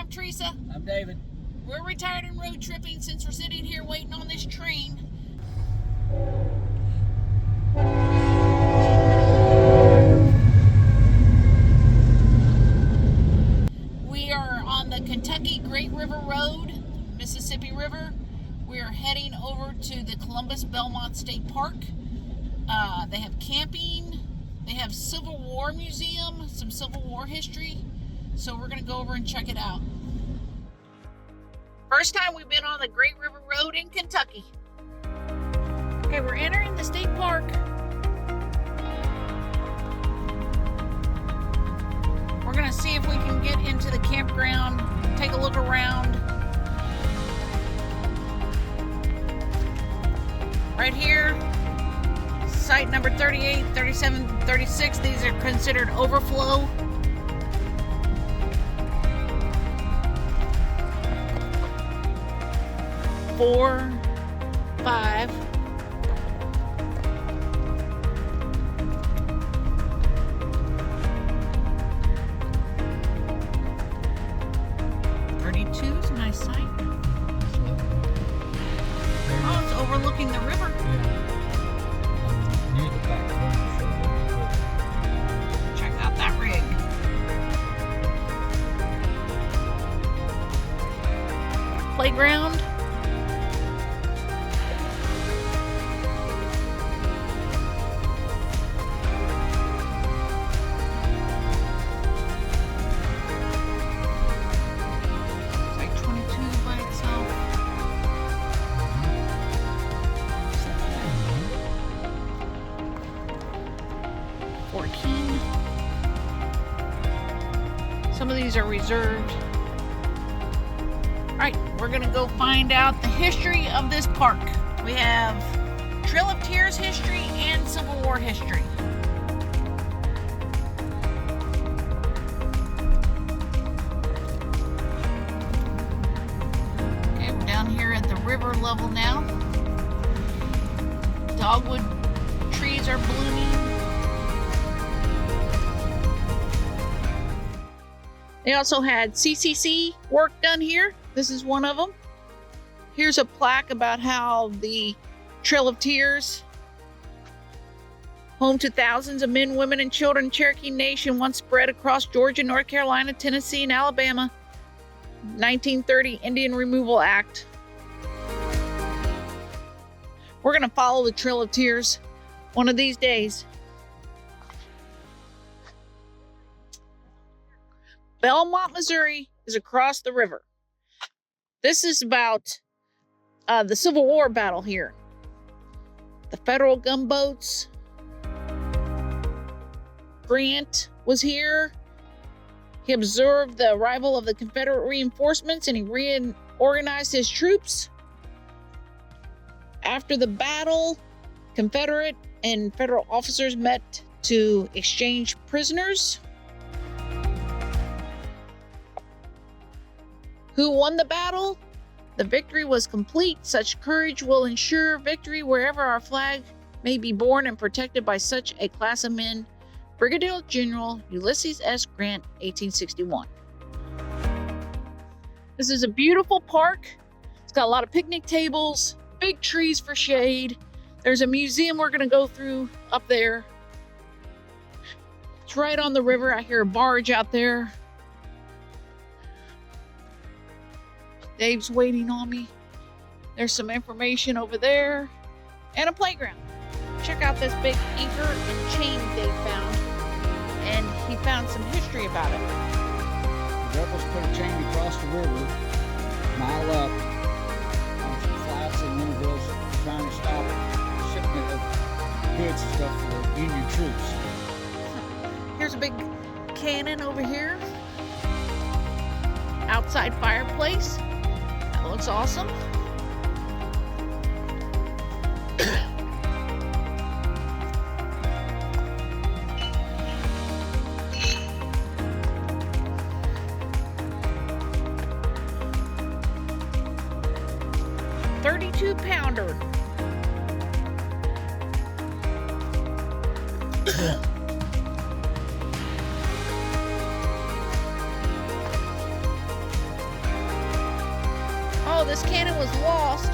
I'm Teresa. I'm David. We're retired and road tripping since we're sitting here waiting on this train. We are on the Kentucky Great River Road, Mississippi River. We are heading over to the Columbus Belmont State Park. They have camping. They have Civil War Museum, some Civil War history. So we're going to go over and check it out. First time we've been on the Great River Road in Kentucky. Okay, we're entering the state park. We're gonna see if we can get into the campground, take a look around. Right here, site number 38, 37, 36, these are considered overflow. Four, 5. Is a nice site. Oh, it's overlooking the river. Near the back corner. Check out that rig. Playground. Some of these are reserved. All right, we're gonna go find out the history of this park. We have Trail of Tears history and Civil War history. Okay, we're down here at the river level now. Dogwood trees are blooming. They also had CCC work done here. This is one of them. Here's a plaque about how the Trail of Tears, home to thousands of men, women, and children, Cherokee Nation once spread across Georgia, North Carolina, Tennessee, and Alabama. 1930 Indian Removal Act. We're gonna follow the Trail of Tears one of these days. Belmont, Missouri is across the river. This is about the Civil War battle here. The federal gunboats. Grant was here. He observed the arrival of the Confederate reinforcements and he reorganized his troops. After the battle, Confederate and federal officers met to exchange prisoners. Who won the battle? The victory was complete. Such courage will ensure victory wherever our flag may be borne and protected by such a class of men. Brigadier General Ulysses S. Grant, 1861. This is a beautiful park. It's got a lot of picnic tables, big trees for shade. There's a museum we're gonna go through up there. It's right on the river. I hear a barge out there. Dave's waiting on me. There's some information over there and a playground. Check out this big anchor and chain Dave found, and he found some history about it. The rebels put a chain across the river, a mile up, on some flats in Louisville, trying to stop shipment of goods and stuff for the Union troops. Here's a big cannon over here. Outside fireplace. That looks awesome. $32-pounder. this cannon was lost,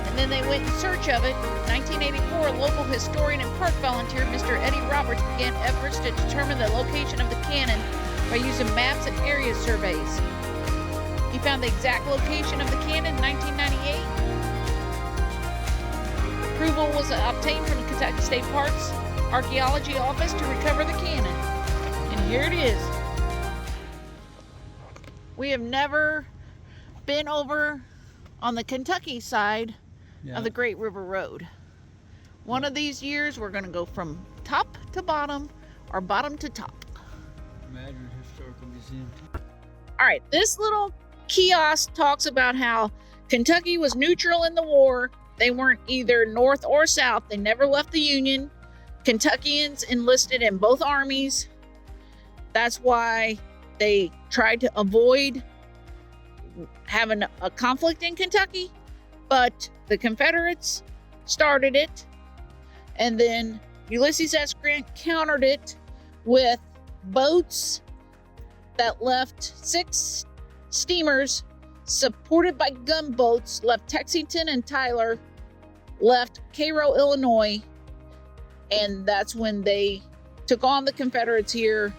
and then they went in search of it. In 1984, local historian and park volunteer Mr. Eddie Roberts began efforts to determine the location of the cannon by using maps and area surveys. He found the exact location of the cannon in 1998. Approval was obtained from the Kentucky State Park's Archaeology Office to recover the cannon. And here it is. We have never been over on the Kentucky side of the Great River Road. One of these years we're going to go from top to bottom or bottom to top. Imagine Historical Museum. All right, this little kiosk talks about how Kentucky was neutral in the war. They weren't either North or South. They never left the Union. Kentuckians enlisted in both armies. That's why they tried to avoid having a conflict in Kentucky, but the Confederates started it, and then Ulysses S. Grant countered it with boats that left 6 steamers supported by gunboats, left Lexington and Tyler, left Cairo, Illinois, and that's when they took on the Confederates here.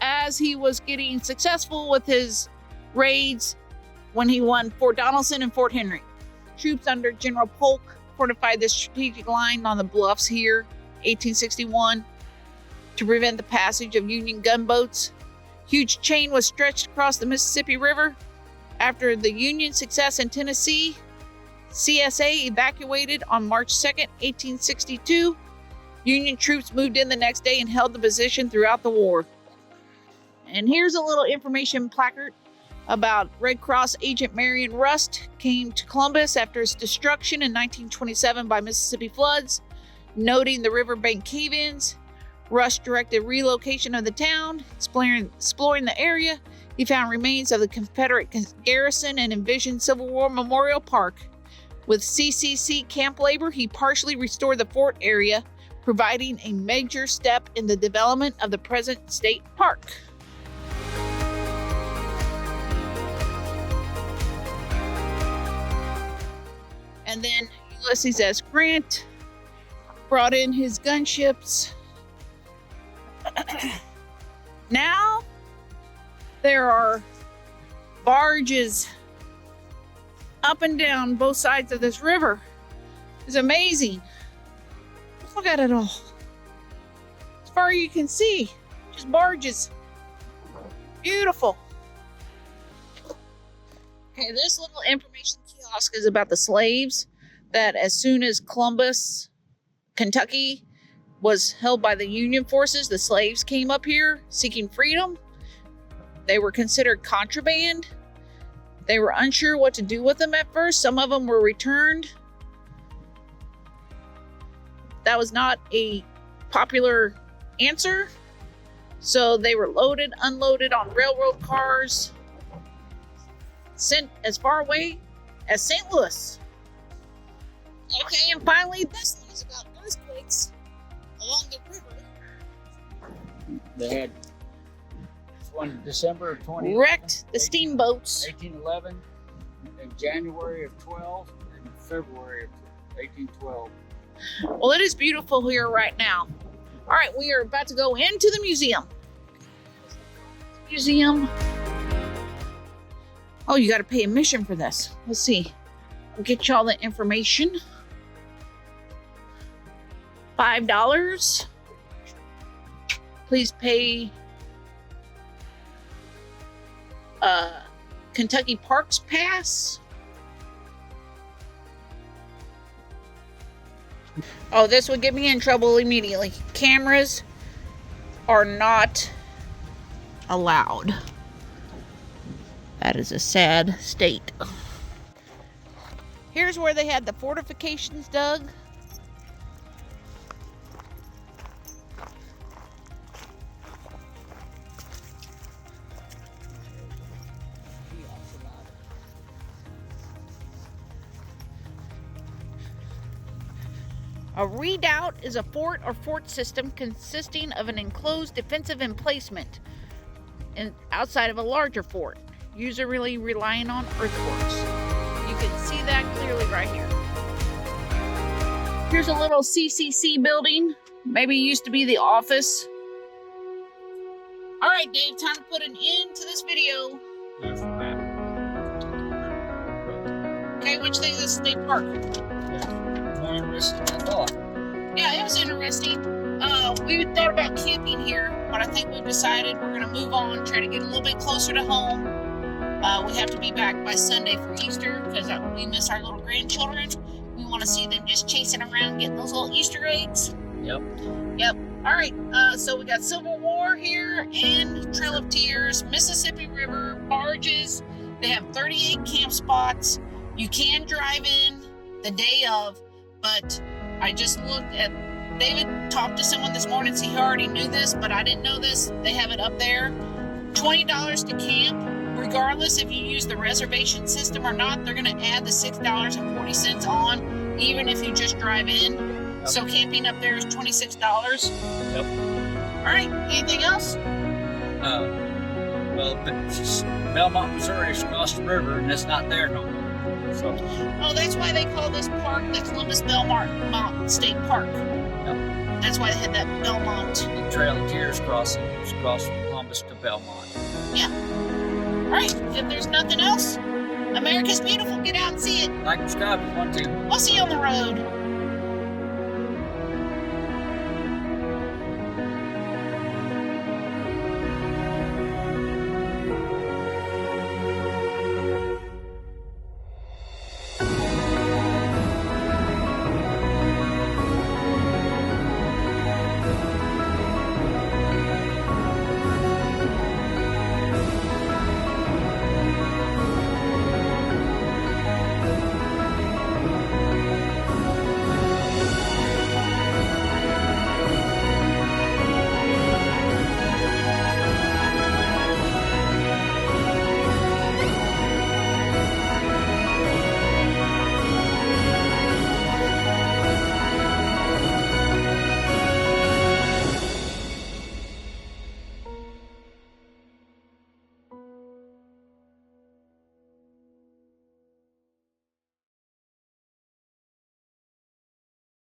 As he was getting successful with his raids when he won Fort Donelson and Fort Henry. Troops under General Polk fortified the strategic line on the bluffs here, 1861, to prevent the passage of Union gunboats. Huge chain was stretched across the Mississippi River. After the Union success in Tennessee, CSA evacuated on March 2nd, 1862. Union troops moved in the next day and held the position throughout the war. And here's a little information placard about Red Cross agent Marion Rust came to Columbus after its destruction in 1927 by Mississippi floods. Noting the riverbank cave-ins, Rust directed relocation of the town. Exploring the area, he found remains of the Confederate garrison and envisioned Civil War Memorial Park. With CCC camp labor, he partially restored the fort area, providing a major step in the development of the present state park. And then Ulysses S. Grant brought in his gunships. Now there are barges up and down both sides of this river. It's amazing. Look at it all. As far as you can see, just barges. Beautiful. Okay, this little information kiosk is about the slaves that as soon as Columbus, Kentucky was held by the Union forces, the slaves came up here seeking freedom. They were considered contraband. They were unsure what to do with them at first. Some of them were returned. That was not a popular answer. So they were loaded, unloaded on railroad cars, sent as far away as St. Louis. Okay, and finally, this thing is about earthquakes along the river. They had one December of 20. Wrecked the steamboats. 1811, in January of 12, and February of 1812. Well, it is beautiful here right now. All right, we are about to go into the museum. Oh, you got to pay admission for this. Let's see. I'll get you all the information. $5. Please pay Kentucky Parks Pass. Oh, this would get me in trouble immediately. Cameras are not allowed. That is a sad state. Here's where they had the fortifications dug. A redoubt is a fort or fort system consisting of an enclosed defensive emplacement outside of a larger fort. usually relying on earthworks. You can see that clearly right here. Here's a little CCC building. Maybe it used to be the office. All right, Dave, time to put an end to this video. Okay, which thing is the state park? More interesting than I thought. Yeah, it was interesting. We thought about camping here, but I think we've decided we're going to move on, try to get a little bit closer to home. We have to be back by Sunday for Easter because we miss our little grandchildren. We want to see them just chasing around, getting those little Easter eggs. Yep. Yep. All right. So we got Civil War here and Trail of Tears, Mississippi River, barges. They have 38 camp spots. You can drive in the day of, but I just looked at, David talked to someone this morning, so he already knew this, but I didn't know this. They have it up there. $20 to camp, regardless if you use the reservation system or not. They're going to add the $6.40 on, even if you just drive in. Yep. So camping up there is $26. Yep. All right. Anything else? Well, Belmont, Missouri is across the river, and it's not there no more. So. Oh, that's why they call this park the Columbus Belmont State Park. Yep. That's why they had that Belmont. The Trail of Tears crossing is across from Columbus to Belmont. Yeah. All right. If there's nothing else, America's beautiful. Get out and see it. Like and subscribe if you want to. We'll see you on the road.